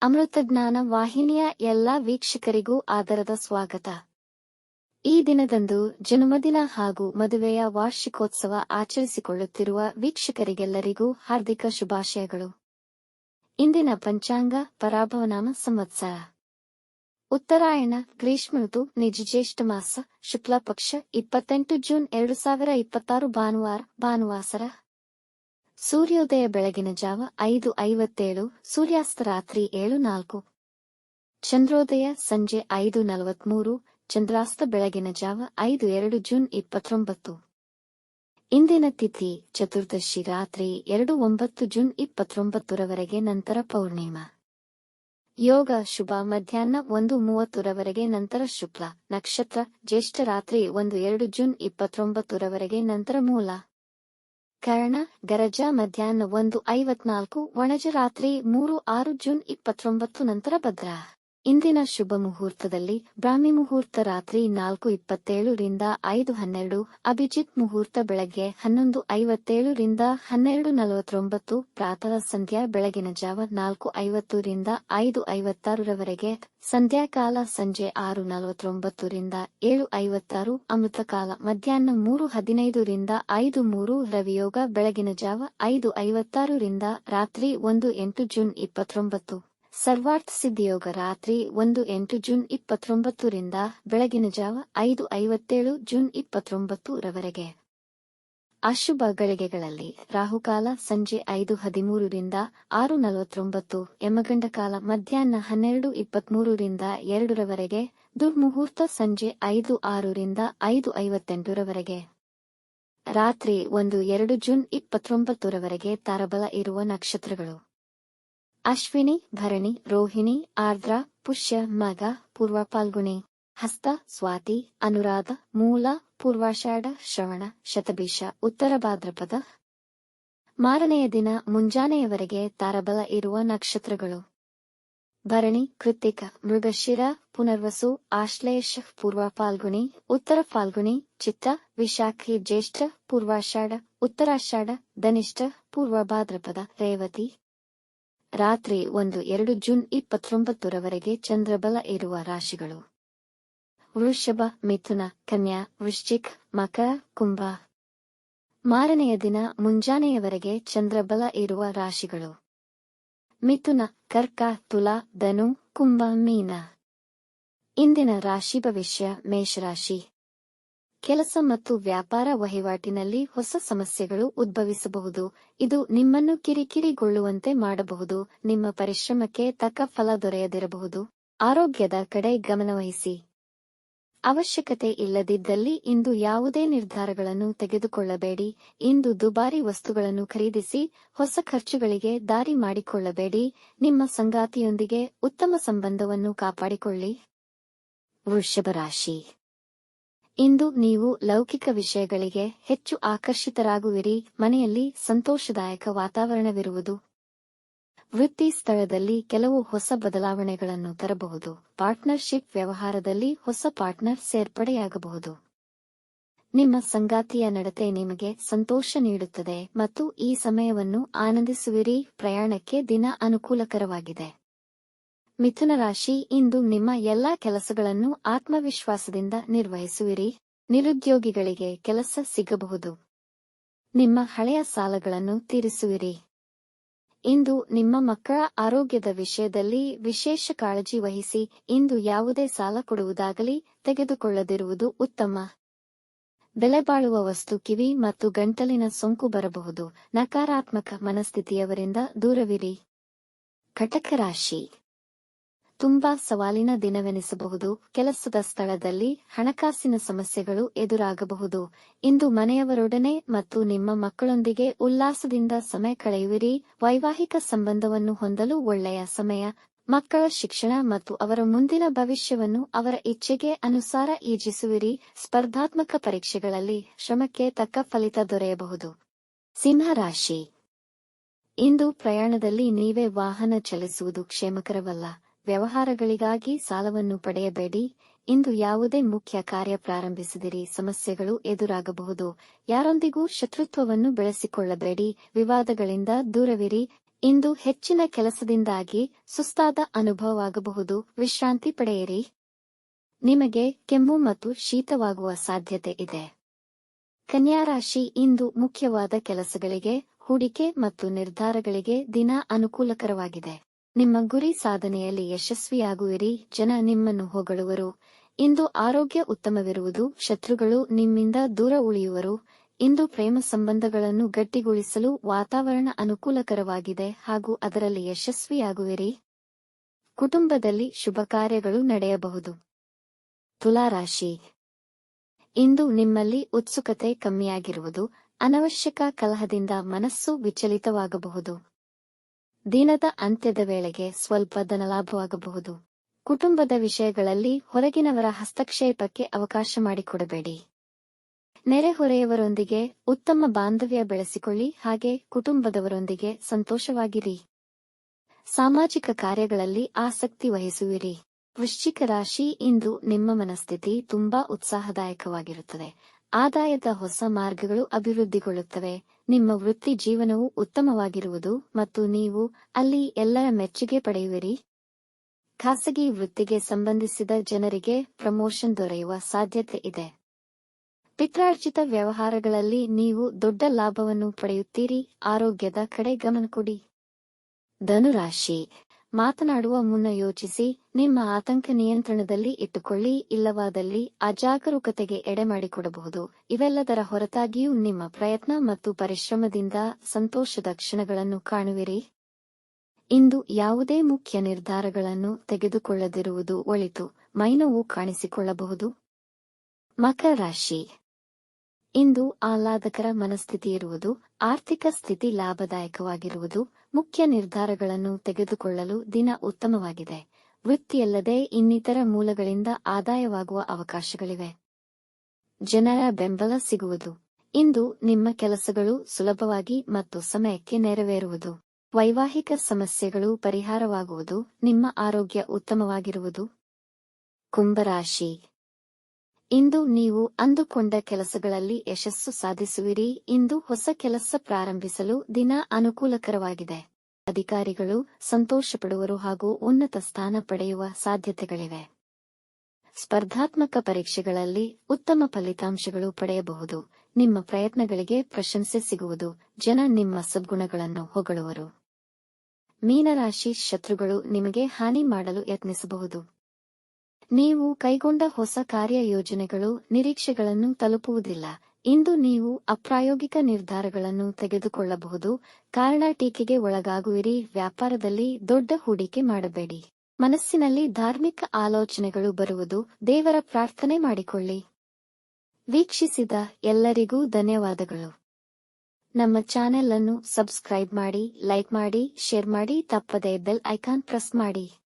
ಅಮೃತಜ್ಞಾನ ವಾಹಿನಿಯ ಎಲ್ಲಾ ವೀಕ್ಷಕರಿಗೂ ಆದರದ ಸ್ವಾಗತ. ಈ ದಿನದಂದು ಜನ್ಮದಿನ ಹಾಗೂ ಮದುವೆಯ ವಾರ್ಷಿಕೋತ್ಸವ ಆಚರಿಸಿಕೊಳ್ಳುತ್ತಿರುವ ವೀಕ್ಷಕರಿಗೆಲ್ಲರಿಗೂ ಹಾರ್ದಿಕ ಶುಭಾಶಯಗಳು. ಇಂದಿನ ಪಂಚಾಂಗ ಪರಾಭವನಾಮ ಸಂವತ್ಸರ ಉತ್ತರಾಯಣ ಗ್ರೀಷ್ಮ ಋತು ನಿಜಜ್ಯೇಷ್ಠ ಮಾಸ ಶುಕ್ಲ ಪಕ್ಷ 28 ಜೂನ್ 2026 ಭಾನುವಾರ ಭಾನುವಾಸರ ಸೂರ್ಯೋದಯ ಬೆಳಗಿನ ಜಾವ 5:57, ಸೂರ್ಯಾಸ್ತ ರಾತ್ರಿ 7:04, ಚಂದ್ರೋದಯ ಸಂಜೆ 5:43, ಚಂದ್ರಾಸ್ತ ಬೆಳಗಿನ ಜಾವ 5:02 ಜೂನ್ 29. ಇಂದಿನ ತಿಥಿ ಚತುರ್ದಶಿ ರಾತ್ರಿ 2:09 ಜೂನ್ 29ರವರೆಗೆ, ನಂತರ ಪೌರ್ಣಿಮಾ. ಯೋಗ ಶುಭ ಮಧ್ಯಾಹ್ನ 1:30ರವರೆಗೆ, ನಂತರ ಶುಕ್ಲ ನಕ್ಷತ್ರ ಜ್ಯೇಷ್ಠ ರಾತ್ರಿ 1:02 ಜೂನ್ 29ರವರೆಗೆ, ನಂತರ ಮೂಲ ಕರ್ಣ ಗರಜ ಮಧ್ಯಾಹ್ನ 1:54, ವಣಜ ರಾತ್ರಿ 3:06 ಜೂನ್ 29, ನಂತರ ಭದ್ರ. ಇಂದಿನ ಶುಭ ಮುಹೂರ್ತದಲ್ಲಿ ಬ್ರಾಹ್ಮಿ ಮುಹೂರ್ತ ರಾತ್ರಿ 4:27 ರಿಂದ 5:12, ಅಭಿಜಿತ್ ಮುಹೂರ್ತ ಬೆಳಗ್ಗೆ 11:57 ರಿಂದ 12:49, ಪ್ರಾತಃ ಸಂಧ್ಯಾ ಬೆಳಗಿನ ಜಾವ 4:50 ರಿಂದ 5:56ರವರೆಗೆ, ಸಂಧ್ಯಾಕಾಲ ಸಂಜೆ 6:49 ರಿಂದ 7:56, ಅಮೃತಕಾಲ ಮಧ್ಯಾಹ್ನ 3:15 ರಿಂದ 5:03, ರವಿಯೋಗ ಬೆಳಗಿನ ಜಾವ 5:56 ರಿಂದ ರಾತ್ರಿ 1:08 ಜೂನ್ 29, ಸರ್ವಾರ್ಥ ಸಿದ್ಧಿಯೋಗ ರಾತ್ರಿ 1:08 ಜೂನ್ 29 ರಿಂದ ಬೆಳಗಿನ ಜಾವ 5:57 ಜೂನ್ 29ರವರೆಗೆ. ಅಶುಭ ಗಳಿಗೆಗಳಲ್ಲಿ ರಾಹುಕಾಲ ಸಂಜೆ 5:13 ರಿಂದ 6:49, ಯಮಗಂಡಕಾಲ ಮಧ್ಯಾಹ್ನ 12:23 ರಿಂದ 2ರವರೆಗೆ, ದುರ್ಮುಹೂರ್ತ ಸಂಜೆ 5:06 ರಿಂದ 5:58ರವರೆಗೆ. ರಾತ್ರಿ 1:02 ಜೂನ್ 29ರವರೆಗೆ ತಾರಬಲ ಇರುವ ನಕ್ಷತ್ರಗಳು: ಅಶ್ವಿನಿ, ಭರಣಿ, ರೋಹಿಣಿ, ಆರ್ದ್ರ, ಪುಷ್ಯ, ಮಗ, ಪೂರ್ವ ಫಾಲ್ಗುಣಿ, ಹಸ್ತ, ಸ್ವಾತಿ, ಅನುರಾಧ, ಮೂಲ, ಪೂರ್ವಾಷಾಢ, ಶ್ರವಣ, ಶತಭಿಷ, ಉತ್ತರ ಭಾದ್ರಪದ. ಮಾರನೆಯ ದಿನ ಮುಂಜಾನೆಯವರೆಗೆ ತಾರಬಲ ಇರುವ ನಕ್ಷತ್ರಗಳು: ಭರಣಿ, ಕೃತ್ತಿಕ, ಮೃಗಶಿರ, ಪುನರ್ವಸು, ಆಶ್ಲೇಷ, ಪೂರ್ವ ಫಾಲ್ಗುಣಿ, ಉತ್ತರ ಫಾಲ್ಗುಣಿ, ಚಿತ್ತ, ವಿಶಾಖಿ, ಜ್ಯೇಷ್ಠ, ಪೂರ್ವಾಷಾಢ, ಉತ್ತರಾಷಾಢ, ಧನಿಷ್ಠ, ಪೂರ್ವ ಭಾದ್ರಪದ, ರೇವತಿ. ರಾತ್ರಿ 1:02 ಜೂನ್ 29ರವರೆಗೆ ಚಂದ್ರಬಲ ಇರುವ ರಾಶಿಗಳು: ವೃಷಭ, ಮಿಥುನ, ಕನ್ಯಾ, ವೃಶ್ಚಿಕ, ಮಕರ, ಕುಂಭ. ಮಾರನೆಯ ದಿನ ಮುಂಜಾನೆಯವರೆಗೆ ಚಂದ್ರಬಲ ಇರುವ ರಾಶಿಗಳು: ಮಿಥುನ, ಕರ್ಕ, ತುಲಾ, ಧನು, ಕುಂಭ, ಮೀನ. ಇಂದಿನ ರಾಶಿ ಭವಿಷ್ಯ: ಮೇಷರಾಶಿ. ಕೆಲಸ ಮತ್ತು ವ್ಯಾಪಾರ ವಹಿವಾಟಿನಲ್ಲಿ ಹೊಸ ಸಮಸ್ಯೆಗಳು ಉದ್ಭವಿಸಬಹುದು. ಇದು ನಿಮ್ಮನ್ನು ಕಿರಿಕಿರಿಗೊಳ್ಳುವಂತೆ ಮಾಡಬಹುದು. ನಿಮ್ಮ ಪರಿಶ್ರಮಕ್ಕೆ ತಕ್ಕ ಫಲ ದೊರೆಯದಿರಬಹುದು. ಆರೋಗ್ಯದ ಕಡೆ ಗಮನವಹಿಸಿ. ಅವಶ್ಯಕತೆ ಇಲ್ಲದಿದ್ದಲ್ಲಿ ಇಂದು ಯಾವುದೇ ನಿರ್ಧಾರಗಳನ್ನು ತೆಗೆದುಕೊಳ್ಳಬೇಡಿ. ಇಂದು ದುಬಾರಿ ವಸ್ತುಗಳನ್ನು ಖರೀದಿಸಿ ಹೊಸ ಖರ್ಚುಗಳಿಗೆ ದಾರಿ ಮಾಡಿಕೊಳ್ಳಬೇಡಿ. ನಿಮ್ಮ ಸಂಗಾತಿಯೊಂದಿಗೆ ಉತ್ತಮ ಸಂಬಂಧವನ್ನು ಕಾಪಾಡಿಕೊಳ್ಳಿ. ವೃಷಭ ರಾಶಿ. ಇಂದು ನೀವು ಲೌಕಿಕ ವಿಷಯಗಳಿಗೆ ಹೆಚ್ಚು ಆಕರ್ಷಿತರಾಗುವಿರಿ. ಮನೆಯಲ್ಲಿ ಸಂತೋಷದಾಯಕ ವಾತಾವರಣವಿರುವುದು. ವೃತ್ತಿ ಸ್ಥಳದಲ್ಲಿ ಕೆಲವು ಹೊಸ ಬದಲಾವಣೆಗಳನ್ನು ತರಬಹುದು. ಪಾರ್ಟ್ನರ್ಶಿಪ್ ವ್ಯವಹಾರದಲ್ಲಿ ಹೊಸ ಪಾರ್ಟ್ನರ್ ಸೇರ್ಪಡೆಯಾಗಬಹುದು. ನಿಮ್ಮ ಸಂಗಾತಿಯ ನಡತೆ ನಿಮಗೆ ಸಂತೋಷ ನೀಡುತ್ತದೆ ಮತ್ತು ಈ ಸಮಯವನ್ನು ಆನಂದಿಸುವಿರಿ. ಪ್ರಯಾಣಕ್ಕೆ ದಿನ ಅನುಕೂಲಕರವಾಗಿದೆ. ಮಿಥುನ ರಾಶಿ. ಇಂದು ನಿಮ್ಮ ಎಲ್ಲಾ ಕೆಲಸಗಳನ್ನು ಆತ್ಮವಿಶ್ವಾಸದಿಂದ ನಿರ್ವಹಿಸುವಿರಿ. ನಿರುದ್ಯೋಗಿಗಳಿಗೆ ಕೆಲಸ ಸಿಗಬಹುದು. ನಿಮ್ಮ ಹಳೆಯ ಸಾಲಗಳನ್ನು ತೀರಿಸುವಿರಿ. ಇಂದು ನಿಮ್ಮ ಮಕ್ಕಳ ಆರೋಗ್ಯದ ವಿಷಯದಲ್ಲಿ ವಿಶೇಷ ಕಾಳಜಿ ವಹಿಸಿ. ಇಂದು ಯಾವುದೇ ಸಾಲ ಕೊಡುವುದಾಗಲಿ ತೆಗೆದುಕೊಳ್ಳದಿರುವುದು ಉತ್ತಮ. ಬೆಲೆಬಾಳುವ ವಸ್ತು, ಕಿವಿ ಮತ್ತು ಗಂಟಲಿನ ಸೋಂಕು ಬರಬಹುದು. ನಕಾರಾತ್ಮಕ ಮನಸ್ಥಿತಿಯವರಿಂದ ದೂರವಿರಿ. ಕಟಕ ರಾಶಿ. ತುಂಬಾ ಸವಾಲಿನ ದಿನವೆನಿಸಬಹುದು. ಕೆಲಸದ ಸ್ಥಳದಲ್ಲಿ ಹಣಕಾಸಿನ ಸಮಸ್ಯೆಗಳು ಎದುರಾಗಬಹುದು. ಇಂದು ಮನೆಯವರೊಡನೆ ಮತ್ತು ನಿಮ್ಮ ಮಕ್ಕಳೊಂದಿಗೆ ಉಲ್ಲಾಸದಿಂದ ಸಮಯ ಕಳೆಯುವಿರಿ. ವೈವಾಹಿಕ ಸಂಬಂಧವನ್ನು ಹೊಂದಲು ಒಳ್ಳೆಯ ಸಮಯ. ಮಕ್ಕಳ ಶಿಕ್ಷಣ ಮತ್ತು ಅವರ ಮುಂದಿನ ಭವಿಷ್ಯವನ್ನು ಅವರ ಇಚ್ಛೆಗೆ ಅನುಸಾರ ಈಜಿಸುವಿರಿ. ಸ್ಪರ್ಧಾತ್ಮಕ ಪರೀಕ್ಷೆಗಳಲ್ಲಿ ಶ್ರಮಕ್ಕೆ ತಕ್ಕ ಫಲಿತ ದೊರೆಯಬಹುದು. ಸಿಂಹ ರಾಶಿ. ಇಂದು ಪ್ರಯಾಣದಲ್ಲಿ ನೀವೇ ವಾಹನ ಚಲಿಸುವುದು ಕ್ಷೇಮಕರವಲ್ಲ. ವ್ಯವಹಾರಗಳಿಗಾಗಿ ಸಾಲವನ್ನು ಪಡೆಯಬೇಡಿ. ಇಂದು ಯಾವುದೇ ಮುಖ್ಯ ಕಾರ್ಯ ಪ್ರಾರಂಭಿಸಿದಿರಿ ಸಮಸ್ಯೆಗಳು ಎದುರಾಗಬಹುದು. ಯಾರೊಂದಿಗೂ ಶತ್ರುತ್ವವನ್ನು ಬೆಳೆಸಿಕೊಳ್ಳಬೇಡಿ. ವಿವಾದಗಳಿಂದ ದೂರವಿರಿ. ಇಂದು ಹೆಚ್ಚಿನ ಕೆಲಸದಿಂದಾಗಿ ಸುಸ್ತಾದ ಅನುಭವವಾಗಬಹುದು. ವಿಶ್ರಾಂತಿ ಪಡೆಯಿರಿ. ನಿಮಗೆ ಕೆಮ್ಮು ಮತ್ತು ಶೀತವಾಗುವ ಸಾಧ್ಯತೆ ಇದೆ. ಕನ್ಯಾ ರಾಶಿ, ಇಂದು ಮುಖ್ಯವಾದ ಕೆಲಸಗಳಿಗೆ, ಹೂಡಿಕೆ ಮತ್ತು ನಿರ್ಧಾರಗಳಿಗೆ ದಿನ ಅನುಕೂಲಕರವಾಗಿದೆ. ನಿಮ್ಮ ಗುರಿ ಸಾಧನೆಯಲ್ಲಿ ಯಶಸ್ವಿಯಾಗುವಿರಿ. ಜನ ನಿಮ್ಮನ್ನು ಹೊಗಳುವರು. ಇಂದು ಆರೋಗ್ಯ ಉತ್ತಮವಿರುವುದು. ಶತ್ರುಗಳು ನಿಮ್ಮಿಂದ ದೂರ ಉಳಿಯುವರು. ಇಂದು ಪ್ರೇಮ ಸಂಬಂಧಗಳನ್ನು ಗಟ್ಟಿಗೊಳಿಸಲು ವಾತಾವರಣ ಅನುಕೂಲಕರವಾಗಿದೆ ಹಾಗೂ ಅದರಲ್ಲಿ ಯಶಸ್ವಿಯಾಗುವಿರಿ. ಕುಟುಂಬದಲ್ಲಿ ಶುಭ ಕಾರ್ಯಗಳು ನಡೆಯಬಹುದು. ತುಲಾರಾಶಿ, ಇಂದು ನಿಮ್ಮಲ್ಲಿ ಉತ್ಸುಕತೆ ಕಮ್ಮಿಯಾಗಿರುವುದು. ಅನವಶ್ಯಕ ಕಲಹದಿಂದ ಮನಸ್ಸು ವಿಚಲಿತವಾಗಬಹುದು. ದಿನದ ಅಂತ್ಯದ ವೇಳೆಗೆ ಸ್ವಲ್ಪ ಧನಲಾಭವಾಗಬಹುದು. ಕುಟುಂಬದ ವಿಷಯಗಳಲ್ಲಿ ಹೊರಗಿನವರ ಹಸ್ತಕ್ಷೇಪಕ್ಕೆ ಅವಕಾಶ ಮಾಡಿಕೊಡಬೇಡಿ. ನೆರೆಹೊರೆಯವರೊಂದಿಗೆ ಉತ್ತಮ ಬಾಂಧವ್ಯ ಬೆಳೆಸಿಕೊಳ್ಳಿ. ಹಾಗೆ ಕುಟುಂಬದವರೊಂದಿಗೆ ಸಂತೋಷವಾಗಿರಿ. ಸಾಮಾಜಿಕ ಕಾರ್ಯಗಳಲ್ಲಿ ಆಸಕ್ತಿ ವಹಿಸುವಿರಿ. ವೃಶ್ಚಿಕ ರಾಶಿ, ಇಂದು ನಿಮ್ಮ ಮನಸ್ಥಿತಿ ತುಂಬಾ ಉತ್ಸಾಹದಾಯಕವಾಗಿರುತ್ತದೆ. ಆದಾಯದ ಹೊಸ ಮಾರ್ಗಗಳು ಅಭಿವೃದ್ಧಿಗೊಳ್ಳುತ್ತವೆ. ನಿಮ್ಮ ವೃತ್ತಿ ಜೀವನವು ಉತ್ತಮವಾಗಿರುವುದು ಮತ್ತು ನೀವು ಅಲ್ಲಿ ಎಲ್ಲರ ಮೆಚ್ಚುಗೆ ಪಡೆಯುವಿರಿ. ಖಾಸಗಿ ವೃತ್ತಿಗೆ ಸಂಬಂಧಿಸಿದ ಜನರಿಗೆ ಪ್ರಮೋಷನ್ ದೊರೆಯುವ ಸಾಧ್ಯತೆ ಇದೆ. ಪಿತ್ರಾರ್ಜಿತ ವ್ಯವಹಾರಗಳಲ್ಲಿ ನೀವು ದೊಡ್ಡ ಲಾಭವನ್ನು ಪಡೆಯುತ್ತೀರಿ. ಆರೋಗ್ಯದ ಕಡೆ ಗಮನ ಕೊಡಿ. ಧನುರಾಶಿ, ಮಾತನಾಡುವ ಮುನ್ನ ಯೋಚಿಸಿ. ನಿಮ್ಮ ಆತಂಕ ನಿಯಂತ್ರಣದಲ್ಲಿ ಇಟ್ಟುಕೊಳ್ಳಿ. ಇಲ್ಲವಾದಲ್ಲಿ ಅಜಾಗರೂಕತೆಗೆ ಎಡೆಮಾಡಿಕೊಡಬಹುದು. ಇವೆಲ್ಲದರ ಹೊರತಾಗಿಯೂ ನಿಮ್ಮ ಪ್ರಯತ್ನ ಮತ್ತು ಪರಿಶ್ರಮದಿಂದ ಸಂತೋಷದ ಕ್ಷಣಗಳನ್ನು ಕಾಣುವಿರಿ. ಇಂದು ಯಾವುದೇ ಮುಖ್ಯ ನಿರ್ಧಾರಗಳನ್ನು ತೆಗೆದುಕೊಳ್ಳದಿರುವುದು ಒಳಿತು. ಮೈನೋವು ಕಾಣಿಸಿಕೊಳ್ಳಬಹುದು. ಮಕರ ರಾಶಿ, ಇಂದು ಆಹ್ಲಾದಕರ ಮನಸ್ಥಿತಿ ಇರುವುದು. ಆರ್ಥಿಕ ಸ್ಥಿತಿ ಲಾಭದಾಯಕವಾಗಿರುವುದು. ಮುಖ್ಯ ನಿರ್ಧಾರಗಳನ್ನು ತೆಗೆದುಕೊಳ್ಳಲು ದಿನ ಉತ್ತಮವಾಗಿದೆ. ವೃತ್ತಿಯಲ್ಲದೆ ಇನ್ನಿತರ ಮೂಲಗಳಿಂದ ಆದಾಯವಾಗುವ ಅವಕಾಶಗಳಿವೆ. ಜನರ ಬೆಂಬಲ ಸಿಗುವುದು. ಇಂದು ನಿಮ್ಮ ಕೆಲಸಗಳು ಸುಲಭವಾಗಿ ಮತ್ತು ಸಮಯಕ್ಕೆ ನೆರವೇರುವುದು. ವೈವಾಹಿಕ ಸಮಸ್ಯೆಗಳು ಪರಿಹಾರವಾಗುವುದು. ನಿಮ್ಮ ಆರೋಗ್ಯ ಉತ್ತಮವಾಗಿರುವುದು. ಕುಂಭರಾಶಿ, ಇಂದು ನೀವು ಅಂದುಕೊಂಡ ಕೆಲಸಗಳಲ್ಲಿ ಯಶಸ್ಸು ಸಾಧಿಸುವಿರಿ. ಇಂದು ಹೊಸ ಕೆಲಸ ಪ್ರಾರಂಭಿಸಲು ದಿನ ಅನುಕೂಲಕರವಾಗಿದೆ. ಅಧಿಕಾರಿಗಳು ಸಂತೋಷಪಡುವರು ಹಾಗೂ ಉನ್ನತ ಸ್ಥಾನ ಪಡೆಯುವ ಸಾಧ್ಯತೆಗಳಿವೆ. ಸ್ಪರ್ಧಾತ್ಮಕ ಪರೀಕ್ಷೆಗಳಲ್ಲಿ ಉತ್ತಮ ಫಲಿತಾಂಶಗಳು ಪಡೆಯಬಹುದು. ನಿಮ್ಮ ಪ್ರಯತ್ನಗಳಿಗೆ ಪ್ರಶಂಸೆ ಸಿಗುವುದು. ಜನ ನಿಮ್ಮ ಸದ್ಗುಣಗಳನ್ನು ಹೊಗಳುವರು. ಮೀನರಾಶಿ, ಶತ್ರುಗಳು ನಿಮಗೆ ಹಾನಿ ಮಾಡಲು ಯತ್ನಿಸಬಹುದು. ನೀವು ಕೈಗೊಂಡ ಹೊಸ ಕಾರ್ಯಯೋಜನೆಗಳು ನಿರೀಕ್ಷೆಗಳನ್ನು ತಲುಪುವುದಿಲ್ಲ. ಇಂದು ನೀವು ಅಪ್ರಾಯೋಗಿಕ ನಿರ್ಧಾರಗಳನ್ನು ತೆಗೆದುಕೊಳ್ಳಬಹುದು. ಕಾರಣ ಟೀಕೆಗೆ ಒಳಗಾಗುವಿರಿ. ವ್ಯಾಪಾರದಲ್ಲಿ ದೊಡ್ಡ ಹೂಡಿಕೆ ಮಾಡಬೇಡಿ. ಮನಸ್ಸಿನಲ್ಲಿ ಧಾರ್ಮಿಕ ಆಲೋಚನೆಗಳು ಬರುವುದು. ದೇವರ ಪ್ರಾರ್ಥನೆ ಮಾಡಿಕೊಳ್ಳಿ. ವೀಕ್ಷಿಸಿದ ಎಲ್ಲರಿಗೂ ಧನ್ಯವಾದಗಳು. ನಮ್ಮ ಚಾನೆಲ್ ಅನ್ನು ಸಬ್ಸ್ಕ್ರೈಬ್ ಮಾಡಿ, ಲೈಕ್ ಮಾಡಿ, ಶೇರ್ ಮಾಡಿ. ತಪ್ಪದೇ ಬೆಲ್ ಐಕಾನ್ ಪ್ರೆಸ್ ಮಾಡಿ.